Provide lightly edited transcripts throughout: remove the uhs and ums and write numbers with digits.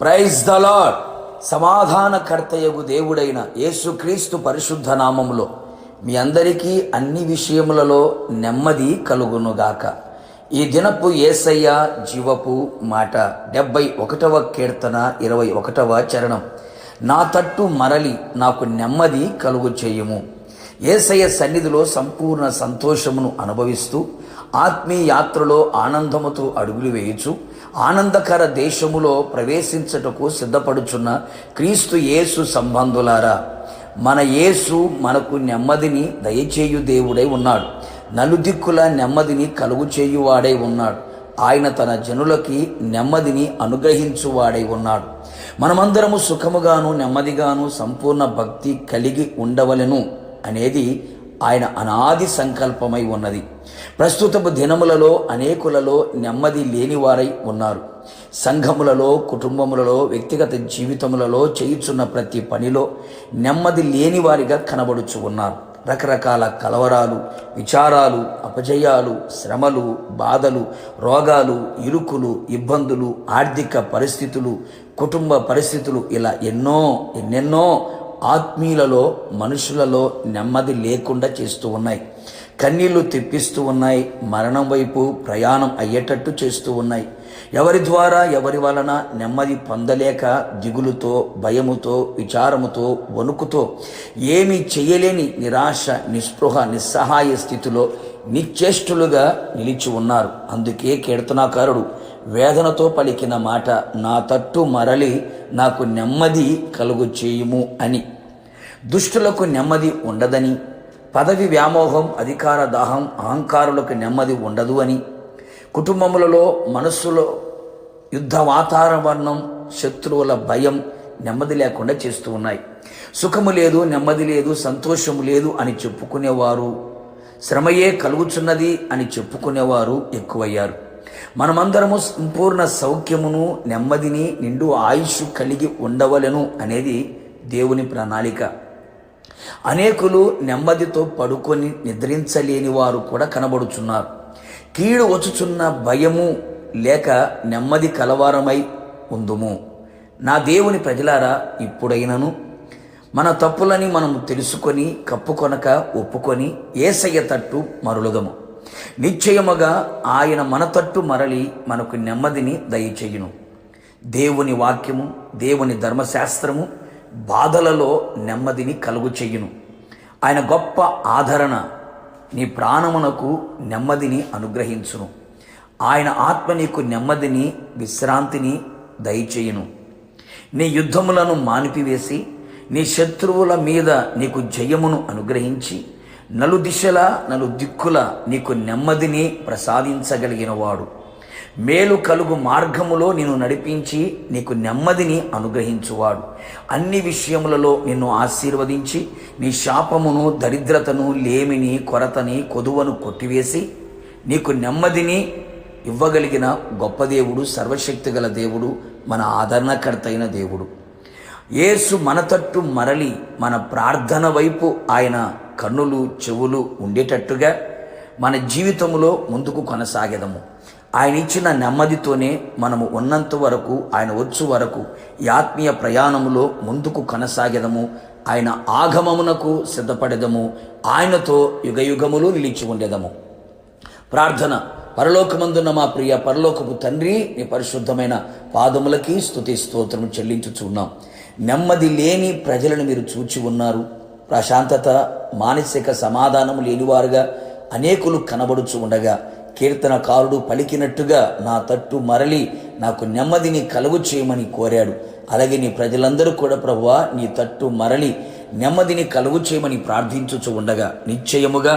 Praise the lord. సమాధానకర్తయగు దేవుడైన యేసుక్రీస్తు పరిశుద్ధ నామములో మీ అందరికీ అన్ని విషయములలో నెమ్మది కలుగునుగాక. ఈ దినపు యేసయ్య జీవపు మాట 71వ కీర్తన 21వ చరణం. నా తట్టు మరలి నాకు నెమ్మది కలుగు చేయుము. యేసయ్య సన్నిధిలో సంపూర్ణ సంతోషమును అనుభవిస్తూ ఆత్మీయ యాత్రలో ఆనందముతో అడుగులు వేయుచు ఆనందకర దేశములో ప్రవేశించటకు సిద్ధపడుచున్న క్రీస్తు యేసు సంబంధులారా, మన యేసు మనకు నెమ్మదిని దయచేయు దేవుడై ఉన్నాడు. నలుదిక్కుల నెమ్మదిని కలుగు చేయువాడై ఉన్నాడు. ఆయన తన జనులకి నెమ్మదిని అనుగ్రహించువాడై ఉన్నాడు. మనమందరము సుఖముగాను నెమ్మదిగాను సంపూర్ణ భక్తి కలిగి ఉండవలెను అనేది ఆయన అనాది సంకల్పమై ఉన్నది. ప్రస్తుతపు దినములలో అనేకులలో నెమ్మది లేనివారై ఉన్నారు. సంఘములలో, కుటుంబములలో, వ్యక్తిగత జీవితములలో చేయుచున్న ప్రతి పనిలో నెమ్మది లేనివారిగా కనబడుచు ఉన్నారు. రకరకాల కలవరాలు, విచారాలు, అపజయాలు, శ్రమలు, బాధలు, రోగాలు, ఇరుకులు, ఇబ్బందులు, ఆర్థిక పరిస్థితులు, కుటుంబ పరిస్థితులు, ఇలా ఎన్నెన్నో ఆత్మీయులలో, మనుషులలో నెమ్మది లేకుండా చేస్తూ ఉన్నాయి. కన్నీళ్లు తెప్పిస్తూ ఉన్నాయి. మరణం వైపు ప్రయాణం అయ్యేటట్టు చేస్తూ ఉన్నాయి. ఎవరి ద్వారా, ఎవరి వలన నెమ్మది పొందలేక దిగులుతో, భయముతో, విచారముతో, వణుకుతో ఏమీ చేయలేని నిరాశ, నిస్పృహ, నిస్సహాయ స్థితిలో నిశ్చేష్టులుగా నిలిచి ఉన్నారు. అందుకే కీర్తనాకారుడు వేదనతో పలికిన మాట, నా తట్టు మరలి నాకు నెమ్మది కలుగు చేయుము అని. దుష్టులకు నెమ్మది ఉండదని, పదవి వ్యామోహం, అధికార దాహం, అహంకారులకు నెమ్మది ఉండదు అని, కుటుంబములలో, మనస్సులో యుద్ధ వాతావరణం, శత్రువుల భయం నెమ్మది లేకుండా చేస్తూ ఉన్నాయి. సుఖము లేదు, నెమ్మది లేదు, సంతోషము లేదు అని చెప్పుకునేవారు, శ్రమయే కలుగుచున్నది అని చెప్పుకునేవారు ఎక్కువయ్యారు. మనమందరము సంపూర్ణ సౌఖ్యమును, నెమ్మదిని, నిండు ఆయుష్ కలిగి ఉండవలెను అనేది దేవుని ప్రణాళిక. అనేకులు నెమ్మదితో పడుకొని నిద్రించలేని వారు కూడా కనబడుచున్నారు. కీడు వచ్చుచున్న భయము లేక నెమ్మది కలవారమై ఉందుము. నా దేవుని ప్రజలారా, ఇప్పుడైనను మన తప్పులని మనము తెలుసుకొని కప్పుకొనక ఒప్పుకొని యేసయ్య తట్టు మరలుదము. నిశ్చయముగా ఆయన మన తట్టు మరలి మనకు నెమ్మదిని దయచేయును. దేవుని వాక్యము, దేవుని ధర్మశాస్త్రము బాధలలో నెమ్మదిని కలుగు చెయ్యును. ఆయన గొప్ప ఆదరణ నీ ప్రాణమునకు నెమ్మదిని అనుగ్రహించును. ఆయన ఆత్మ నీకు నెమ్మదిని, విశ్రాంతిని దయచేయును. నీ యుద్ధములను మానిపివేసి నీ శత్రువుల మీద నీకు జయమును అనుగ్రహించి నలుదిశలా నలుదిక్కుల నీకు నెమ్మదిని ప్రసాదించగలిగినవాడు. మేలు కలుగు మార్గములో నిన్ను నడిపించి నీకు నెమ్మదిని అనుగ్రహించువాడు. అన్ని విషయములలో నిన్ను ఆశీర్వదించి నీ శాపమును, దరిద్రతను, లేమిని, కొరతని, కొదువను కొట్టివేసి నీకు నెమ్మదిని ఇవ్వగలిగిన గొప్ప దేవుడు, సర్వశక్తి గల దేవుడు, మన ఆదరణకర్త అయిన దేవుడు. యేసు మన తట్టు మరలి మన ప్రార్థన వైపు ఆయన కన్నులు, చెవులు ఉండేటట్టుగా మన జీవితంలో ముందుకు కొనసాగెదము. ఆయన ఇచ్చిన నెమ్మదితోనే మనము ఉన్నంత వరకు, ఆయన వచ్చు వరకు ఈ ఆత్మీయ ప్రయాణములో ముందుకు కొనసాగెదము. ఆయన ఆగమమునకు సిద్ధపడెదము. ఆయనతో యుగయుగములు నిలిచి ఉండేదము. ప్రార్థన. పరలోకమందున్న మా ప్రియ పరలోకపు తండ్రి, నీ పరిశుద్ధమైన పాదములకి స్తుతి స్తోత్రము చెల్లించుచున్నాం. నెమ్మది లేని ప్రజలను మీరు చూచి ఉన్నారు. ప్రశాంతత, మానసిక సమాధానము లేనివారుగా అనేకులు కనబడుచు ఉండగా కీర్తనకారుడు పలికినట్టుగా నా తట్టు మరలి నాకు నెమ్మదిని కలుగు చేయమని కోరాడు. అలాగే నీ ప్రజలందరూ కూడా ప్రభువా, నీ తట్టు మరలి నెమ్మదిని కలుగు చేయమని ప్రార్థించుచు ఉండగా నిశ్చయముగా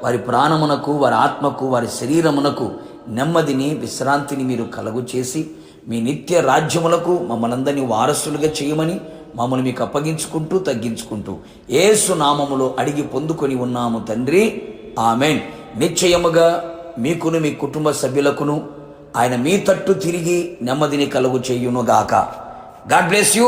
వారి ప్రాణమునకు, వారి ఆత్మకు, వారి శరీరమునకు నెమ్మదిని, విశ్రాంతిని మీరు కలుగు చేసి మీ నిత్య రాజ్యములకు మమ్మల్ందరినీ వారసులుగా చేయమని మమ్మల్ని మీకు అప్పగించుకుంటూ తగ్గించుకుంటూ యేసు నామములో అడిగి పొందుకొని ఉన్నాము తండ్రి, ఆమెన్. నిశ్చయముగా మీకును మీ కుటుంబ సభ్యులకును ఆయన మీ తట్టు తిరిగి నెమ్మదిని కలుగు చేయునుగాక. God bless you.